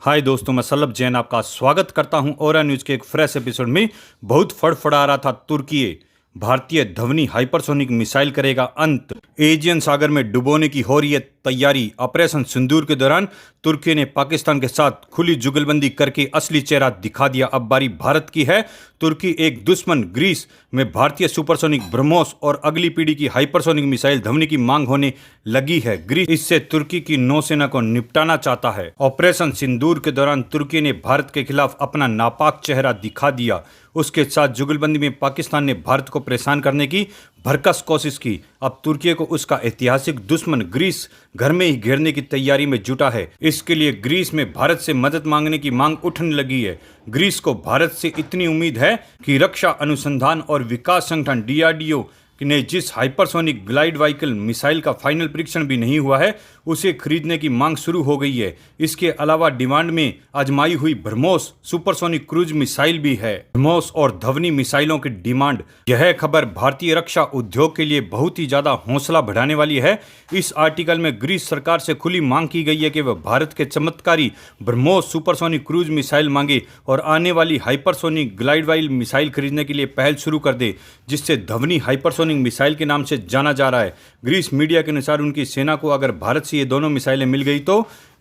हाय दोस्तों, मैं सल्लभ जैन आपका स्वागत करता हूं ओरा न्यूज़ के एक फ्रेश एपिसोड में। बहुत फड़फड़ा रहा था तुर्की भारतीय ध्वनि हाइपरसोनिक मिसाइल करेगा अंत, एजियन सागर में डुबोने की हो रही है तैयारी। ऑपरेशन सिंदूर के दौरान तुर्की ने पाकिस्तान के साथ खुली जुगलबंदी करके असली चेहरा दिखा दिया। अब बारी भारत की है। तुर्की एक दुश्मन ग्रीस में भारतीय सुपरसोनिक ब्रह्मोस और अगली पीढ़ी की हाइपरसोनिक मिसाइल ध्वनि की मांग होने लगी है। ग्रीस इससे तुर्की की नौसेना को निपटाना चाहता है। ऑपरेशन सिंदूर के दौरान तुर्की ने भारत के खिलाफ अपना नापाक चेहरा दिखा दिया। उसके साथ जुगलबंदी में पाकिस्तान ने भारत को परेशान करने की भरकस कोशिश की। अब तुर्की को उसका ऐतिहासिक दुश्मन ग्रीस घर में ही घेरने की तैयारी में जुटा है। इसके लिए ग्रीस में भारत से मदद मांगने की मांग उठने लगी है। ग्रीस को भारत से इतनी उम्मीद है कि रक्षा अनुसंधान और विकास संगठन DRDO ने जिस हाइपरसोनिक ग्लाइड व्हीकल मिसाइल का फाइनल परीक्षण भी नहीं हुआ है, उसे खरीदने की मांग शुरू हो गई है। इसके अलावा डिमांड में आजमाई हुई ब्रह्मोस सुपरसोनिक क्रूज मिसाइल भी है। ब्रह्मोस और ध्वनि मिसाइलों की डिमांड, यह खबर भारतीय रक्षा उद्योग के लिए बहुत ही ज्यादा हौसला बढ़ाने वाली है। इस आर्टिकल में ग्रीस सरकार से खुली मांग की गई है कि वह भारत के चमत्कारी ब्रह्मोस सुपरसोनिक क्रूज मिसाइल मांगे और आने वाली हाइपरसोनिक ग्लाइड व्हीकल मिसाइल खरीदने के लिए पहल शुरू कर दे, जिससे ध्वनि हाइपरसोनिक मिसाइल के नाम से जाना जा रहा है। ग्रीस मीडिया के अनुसार उनकी सेना को अगर भारत से ये दोनों मिसाइलें मिल गई तो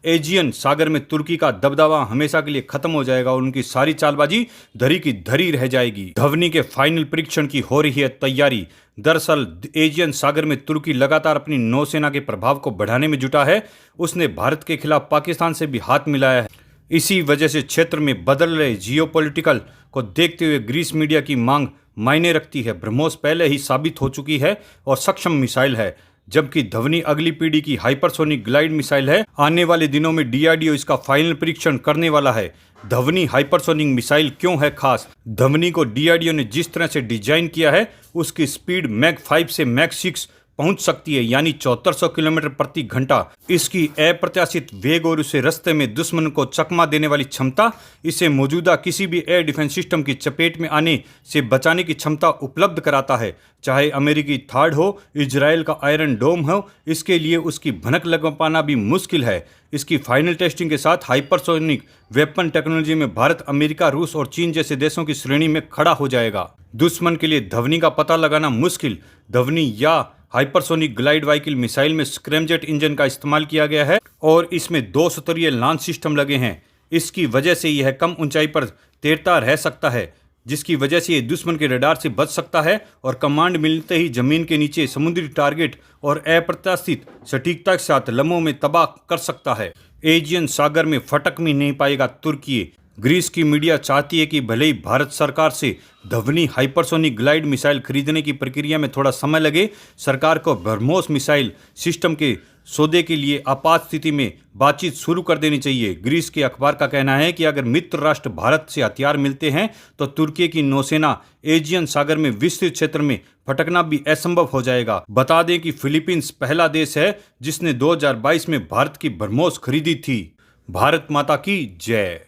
एजियन सागर में तुर्की का दबदबा हमेशा के लिए खत्म हो जाएगा और उनकी सारी चालबाजी धरी की धरी रह जाएगी। ध्वनि के फाइनल परीक्षण की हो रही है तैयारी। दरअसल एजियन सागर में तुर्की लगातार अपनी नौसेना के प्रभाव को बढ़ाने में जुटा है। उसने भारत के खिलाफ पाकिस्तान से भी हाथ मिलाया है। इसी वजह से क्षेत्र में बदल रहे जियोपॉलिटिकल को देखते हुए ग्रीस मीडिया की मांग मायने रखती है। ब्रह्मोस पहले ही साबित हो चुकी है और सक्षम मिसाइल है, जबकि ध्वनि अगली पीढ़ी की हाइपरसोनिक ग्लाइड मिसाइल है। आने वाले दिनों में DRDO इसका फाइनल परीक्षण करने वाला है। ध्वनि हाइपरसोनिक मिसाइल क्यों है खास? ध्वनि को DRDO ने जिस तरह से डिजाइन किया है, उसकी स्पीड मैक 5 से मैक 6 पहुंच सकती है, यानी 7400 किलोमीटर प्रति घंटा। इसकी अप्रत्याशित वेग और उसे रास्ते में दुश्मन को चकमा देने वाली क्षमता इसे मौजूदा किसी भी एयर डिफेंस सिस्टम की चपेट में आने से बचाने की क्षमता उपलब्ध कराता है। चाहे अमेरिकी थार्ड हो, इजराइल का आयरन डोम हो, इसके लिए उसकी भनक लगा पाना भी मुश्किल है। इसकी फाइनल टेस्टिंग के साथ हाइपरसोनिक वेपन टेक्नोलॉजी में भारत अमेरिका, रूस और चीन जैसे देशों की श्रेणी में खड़ा हो जाएगा। दुश्मन के लिए ध्वनि का पता लगाना मुश्किल। ध्वनि या हाइपरसोनिक ग्लाइड व्हीकल मिसाइल में स्क्रैमजेट इंजन का इस्तेमाल किया गया है और इसमें 2 स्तरीय लॉन्च सिस्टम लगे हैं। इसकी वजह से यह कम ऊंचाई पर तैरता रह सकता है, जिसकी वजह से यह दुश्मन के रडार से बच सकता है और कमांड मिलते ही जमीन के नीचे समुद्री टारगेट और अप्रत्याशित सटीकता के साथ लम्हों में तबाह कर सकता है। एजियन सागर में फटक भी नहीं पाएगा तुर्की। ग्रीस की मीडिया चाहती है कि भले ही भारत सरकार से ध्वनि हाइपरसोनिक ग्लाइड मिसाइल खरीदने की प्रक्रिया में थोड़ा समय लगे, सरकार को ब्रह्मोस मिसाइल सिस्टम के सौदे के लिए आपात स्थिति में बातचीत शुरू कर देनी चाहिए। ग्रीस के अखबार का कहना है कि अगर मित्र राष्ट्र भारत से हथियार मिलते हैं तो तुर्की की नौसेना एजियन सागर में विस्तृत क्षेत्र में फटकना भी असंभव हो जाएगा। बता दें कि फिलीपींस पहला देश है जिसने 2022 में भारत की ब्रह्मोस खरीदी थी। भारत माता की जय।